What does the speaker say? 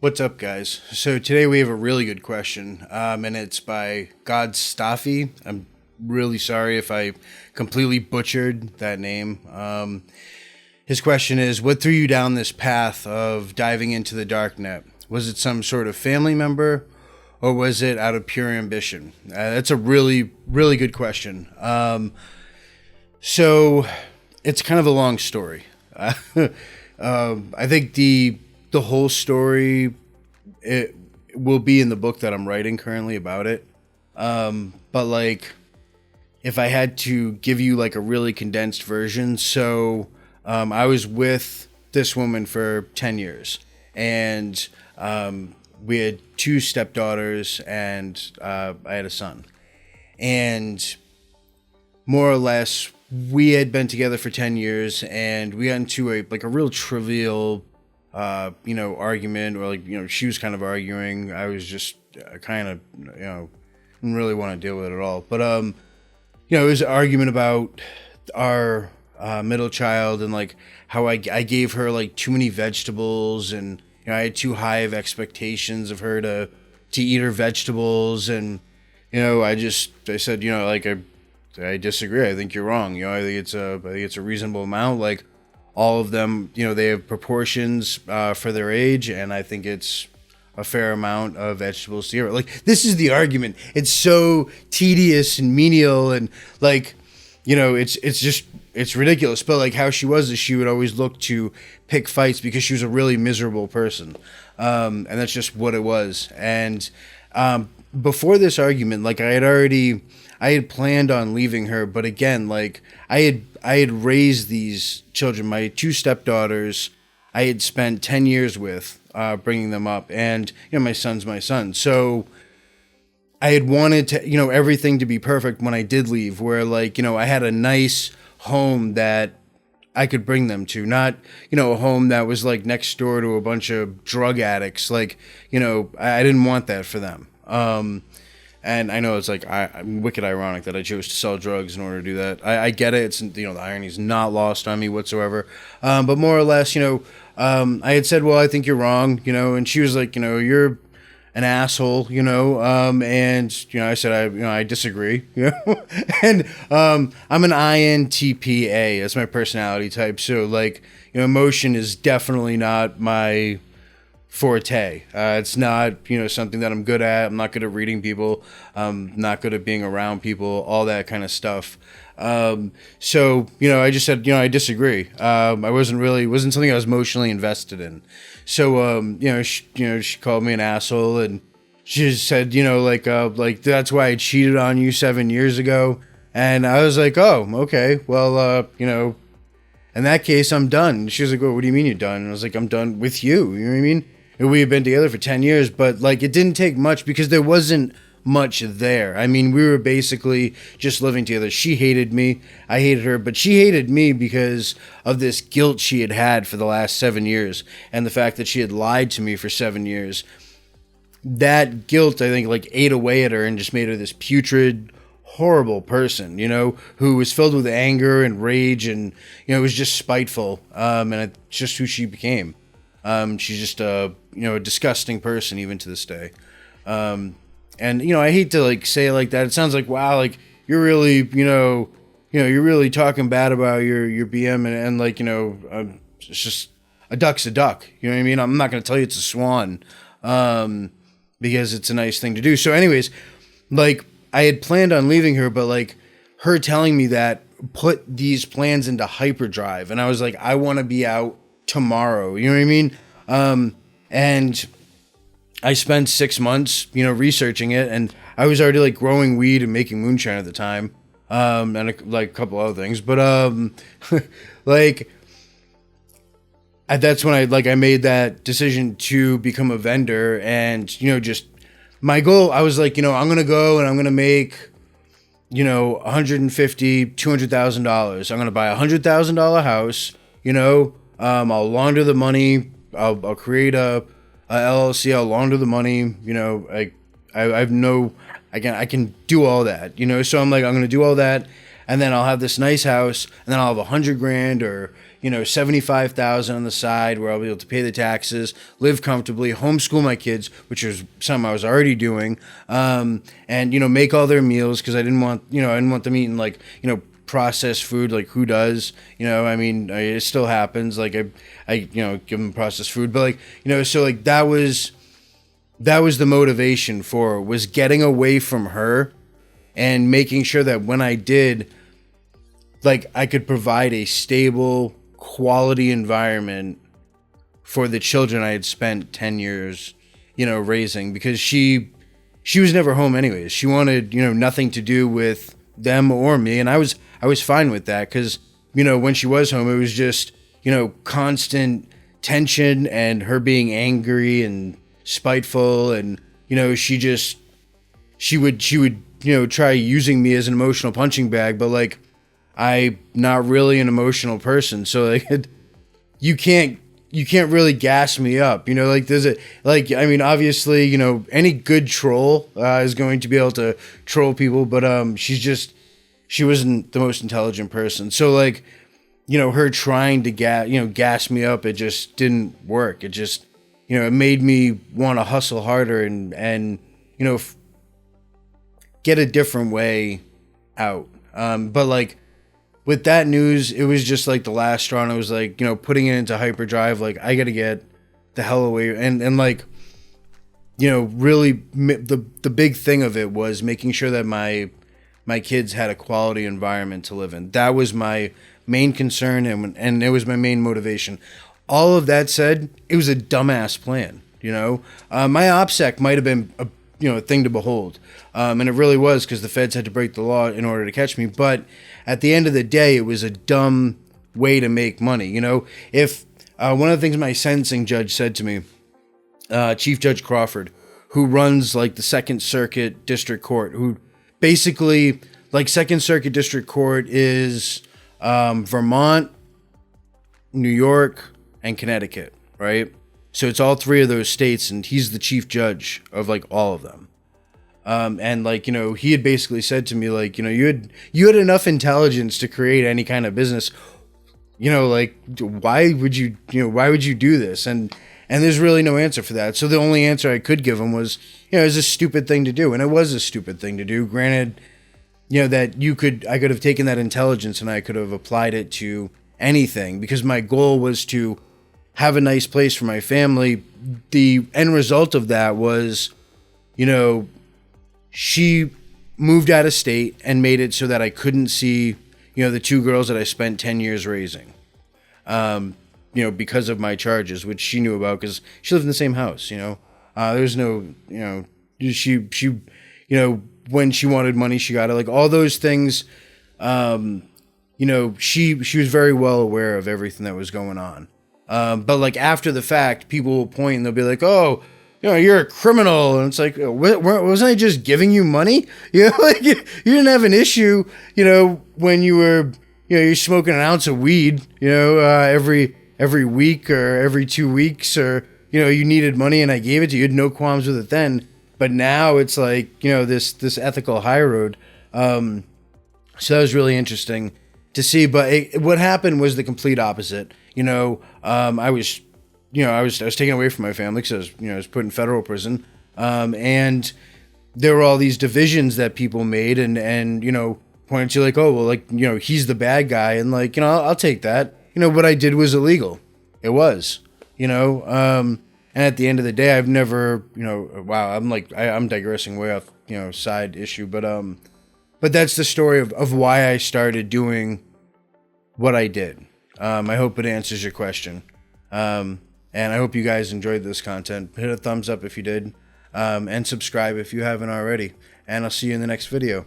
What's up, guys? So today we have a really good question, and it's by Godstafi. I'm really sorry if I completely butchered that name. His question is, what threw you down this path of diving into the darknet? Was it some sort of family member, or was it out of pure ambition? That's a really, really good question. So it's kind of a long story. I think the whole story, it will be in the book that I'm writing currently about it. But like, if I had to give you like a really condensed version, so I was with this woman for 10 years, and we had two stepdaughters, and I had a son. And more or less, we had been together for 10 years, and we got into a real trivial argument, or she was kind of arguing. I was just kind of, didn't really want to deal with it at all. But, it was an argument about our middle child, and like how I gave her like too many vegetables, and I had too high of expectations of her to eat her vegetables. And, I said, I disagree. I think you're wrong. I think it's a reasonable amount. Like, all of them, they have proportions for their age, and I think it's a fair amount of vegetables to eat. Like, this is the argument. It's so tedious and menial, and it's ridiculous. But like, how she was is she would always look to pick fights because she was a really miserable person, and that's just what it was. And before this argument, like, I had planned on leaving her, but again, like, I had raised these children, my two stepdaughters. I had spent 10 years with, bringing them up, and my son's my son. So I had wanted to, everything to be perfect when I did leave, where I had a nice home that I could bring them to, not, a home that was like next door to a bunch of drug addicts. Like, I didn't want that for them. And I know it's like I'm wicked ironic that I chose to sell drugs in order to do that. I get it. It's, the irony is not lost on me whatsoever. But more or less, I had said, well, I think you're wrong, and she was like, you're an asshole, and, I said, I disagree, and, I'm an INTP-A. That's my personality type. So emotion is definitely not my forte. It's not, something that I'm good at. I'm not good at reading people. Not good at being around people, all that kind of stuff. So, I just said, I disagree. I wasn't something I was emotionally invested in. So, she called me an asshole, and she just said, that's why I cheated on you 7 years ago. And I was like, oh, okay. Well, in that case, I'm done. She was like, well, what do you mean you're done? And I was like, I'm done with you. You know what I mean? And we had been together for 10 years, but it didn't take much because there wasn't much there. I mean, we were basically just living together. She hated me. I hated her, but she hated me because of this guilt she had had for the last 7 years, and the fact that she had lied to me for 7 years. That guilt, I think, ate away at her and just made her this putrid, horrible person, who was filled with anger and rage, and, was just spiteful. And it's just who she became. She's just a disgusting person even to this day. And I hate to say it like that. It sounds like, wow, you're really, you're really talking bad about your BM, and it's just a duck's a duck. You know what I mean? I'm not going to tell you it's a swan, because it's a nice thing to do. So anyways, I had planned on leaving her, but her telling me that put these plans into hyperdrive. And I was like, I want to be out tomorrow. You know what I mean? And I spent 6 months, researching it, and I was already growing weed and making moonshine at the time. And a couple other things, but, that's when I made that decision to become a vendor. And, just my goal, I was like, I'm going to go and I'm going to make, $150,000, $200,000. I'm going to buy $100,000 house, I'll launder the money. I'll create a LLC. I'll launder the money. I can do all that. So I'm like, I'm going to do all that, and then I'll have this nice house, and then I'll have $100,000 or $75,000 on the side where I'll be able to pay the taxes, live comfortably, homeschool my kids, which is something I was already doing, and make all their meals, because I didn't want them eating like processed food. Like, who does? I mean, it still happens. Like, I give them processed food, but so that was the motivation for it, was getting away from her and making sure that when I did, I could provide a stable, quality environment for the children I had spent 10 years, raising, because she was never home anyways. She wanted, nothing to do with them or me. And I was fine with that, because, when she was home, it was just, constant tension and her being angry and spiteful. And, she would, try using me as an emotional punching bag, but I'm not really an emotional person, so you can't really gas me up, obviously, any good troll is going to be able to troll people, but she wasn't the most intelligent person, so her trying to gas me up, it just didn't work. It just it made me want to hustle harder and get a different way out, but with that news, it was just the last straw, and I was putting it into hyperdrive. I got to get the hell away. And really the big thing of it was making sure that my kids had a quality environment to live in. That was my main concern, and it was my main motivation. All of that said, it was a dumbass plan. My OPSEC might have been a thing to behold. And it really was, because the feds had to break the law in order to catch me. But at the end of the day, it was a dumb way to make money. If one of the things my sentencing judge said to me, Chief Judge Crawford, who runs the Second Circuit District Court, who basically Second Circuit District Court is Vermont, New York, and Connecticut, right? So it's all three of those states, and he's the chief judge of all of them. And he had basically said to me, you had enough intelligence to create any kind of business. Why would you do this? And there's really no answer for that. So the only answer I could give him was, it was a stupid thing to do. And it was a stupid thing to do. Granted, that I could have taken that intelligence and I could have applied it to anything, because my goal was to have a nice place for my family. The end result of that was, she moved out of state and made it so that I couldn't see, the two girls that I spent 10 years raising, because of my charges, which she knew about, because she lived in the same house. There's no, she, when she wanted money, she got it. All those things, she was very well aware of everything that was going on. But after the fact, people will point and they'll be like, "Oh, you're a criminal," and it's wasn't I just giving you money? You didn't have an issue, when you were, you're smoking an ounce of weed, every week or every 2 weeks, or you needed money and I gave it to you. You had no qualms with it then, but now it's this ethical high road. So that was really interesting to see. But what happened was the complete opposite. I was taken away from my family because I was put in federal prison. And there were all these divisions that people made and pointed to oh, well, he's the bad guy. And I'll take that. What I did was illegal. It was, and at the end of the day, I've never, wow, I'm digressing way off, side issue, but that's the story of why I started doing what I did. I hope it answers your question. And I hope you guys enjoyed this content. Hit a thumbs up if you did, and subscribe if you haven't already. And I'll see you in the next video.